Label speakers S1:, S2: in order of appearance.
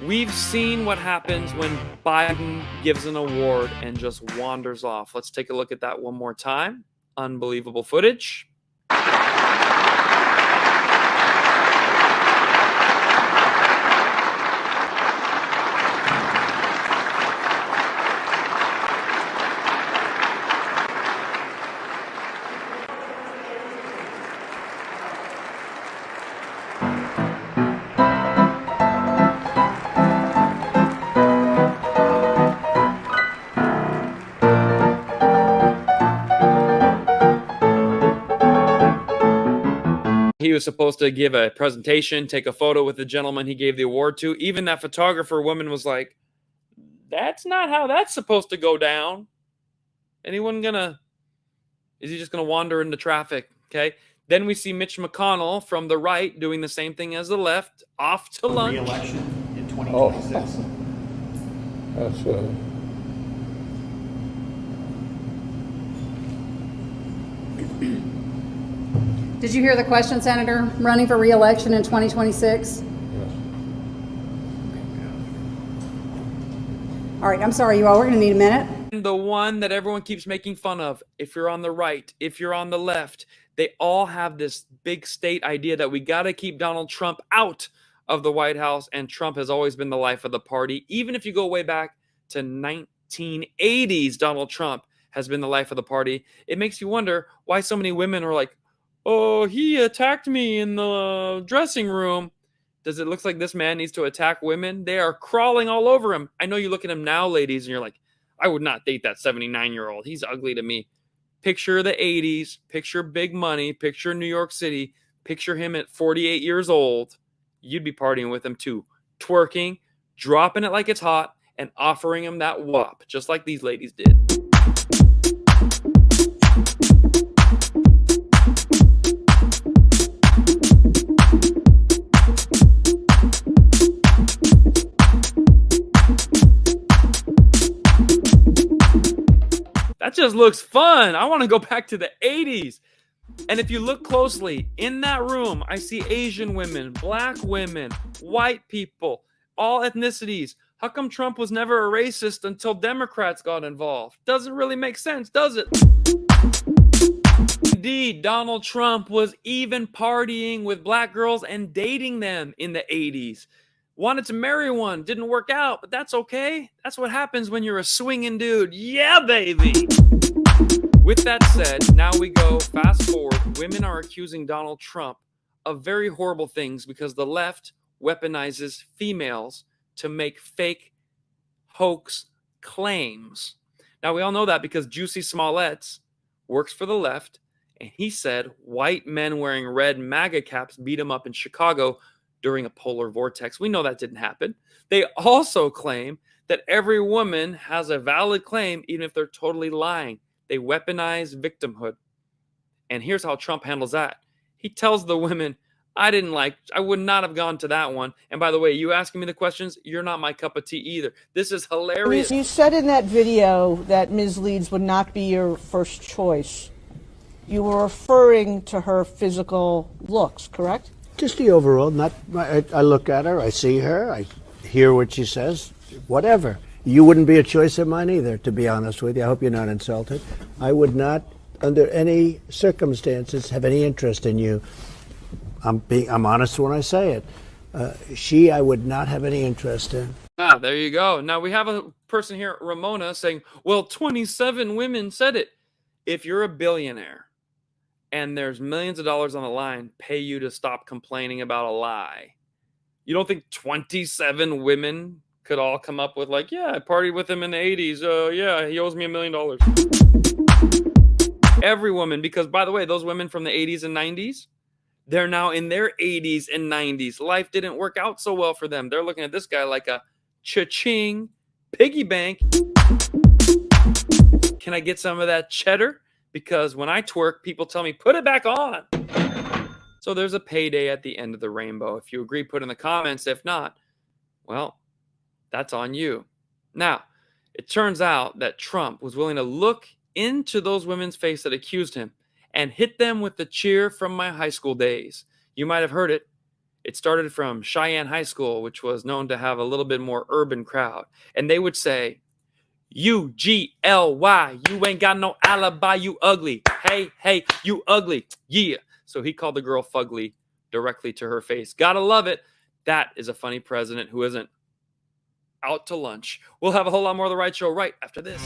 S1: We've seen what happens when Biden gives an award and just wanders off. Let's take a look at that one more time. Unbelievable footage. He was supposed to give a presentation, take a photo with the gentleman he gave the award to. Even that photographer woman was like, that's not how that's supposed to go down. Is he just gonna wander into traffic? Okay. Then we see Mitch McConnell from the right doing the same thing as the left, off to lunch.
S2: Re-election in 2026.
S3: That's
S4: Did you hear the question, Senator? Running for re-election in 2026? All right, I'm sorry, you all. We're going to need a minute.
S1: The one that everyone keeps making fun of, if you're on the right, if you're on the left, they all have this big state idea that we got to keep Donald Trump out of the White House, and Trump has always been the life of the party. Even if you go way back to 1980s, Donald Trump has been the life of the party. It makes you wonder why so many women are like, oh, he attacked me in the dressing room. Does it look like this man needs to attack women? They are crawling all over him. I know you look at him now, ladies, and you're like, I would not date that 79-year-old. He's ugly to me. Picture the 80s, picture big money, picture New York City, picture him at 48 years old. You'd be partying with him too. Twerking, dropping it like it's hot, and offering him that wop, just like these ladies did. That just looks fun. I want to go back to the 80s. And if you look closely, in that room, I see Asian women, black women, white people, all ethnicities. How come Trump was never a racist until Democrats got involved? Doesn't really make sense, does it? Indeed, Donald Trump was even partying with black girls and dating them in the 80s. Wanted to marry one, didn't work out, but that's okay. That's what happens when you're a swinging dude. Yeah, baby. With that said, now we go fast forward. Women are accusing Donald Trump of very horrible things because the left weaponizes females to make fake hoax claims. Now, we all know that because Juicy Smollett works for the left, and he said white men wearing red MAGA caps beat him up in Chicago during a polar vortex. We know that didn't happen. They also claim that every woman has a valid claim, even if they're totally lying. They weaponize victimhood. And here's how Trump handles that. He tells the women, I would not have gone to that one. And by the way, you asking me the questions, you're not my cup of tea either. This is hilarious.
S5: You said in that video that Ms. Leeds would not be your first choice. You were referring to her physical looks, correct?
S6: Just the overall. I look at her, I see her, I hear what she says, whatever. You wouldn't be a choice of mine either, to be honest with you. I hope you're not insulted. I would not, under any circumstances, have any interest in you. I'm honest when I say it. I would not have any interest in.
S1: Ah, there you go. Now we have a person here, Ramona, saying, well, 27 women said it. If you're a billionaire and there's millions of dollars on the line, pay you to stop complaining about a lie. You don't think 27 women could all come up with like, yeah, I partied with him in the 80s. Yeah, he owes me $1 million. Every woman, because by the way, those women from the 80s and 90s, they're now in their 80s and 90s. Life didn't work out so well for them. They're looking at this guy like a cha-ching piggy bank. Can I get some of that cheddar? Because when I twerk, people tell me, put it back on. So there's a payday at the end of the rainbow. If you agree, put in the comments. If not, well, that's on you. Now, it turns out that Trump was willing to look into those women's face that accused him and hit them with the cheer from my high school days. You might have heard it. It started from Cheyenne High School, which was known to have a little bit more urban crowd. And they would say, UGLY, you ain't got no alibi, you ugly. Hey, hey, you ugly. Yeah. So he called the girl fugly directly to her face. Gotta love it. That is a funny president who isn't out to lunch. We'll have a whole lot more of The Right Show right after this.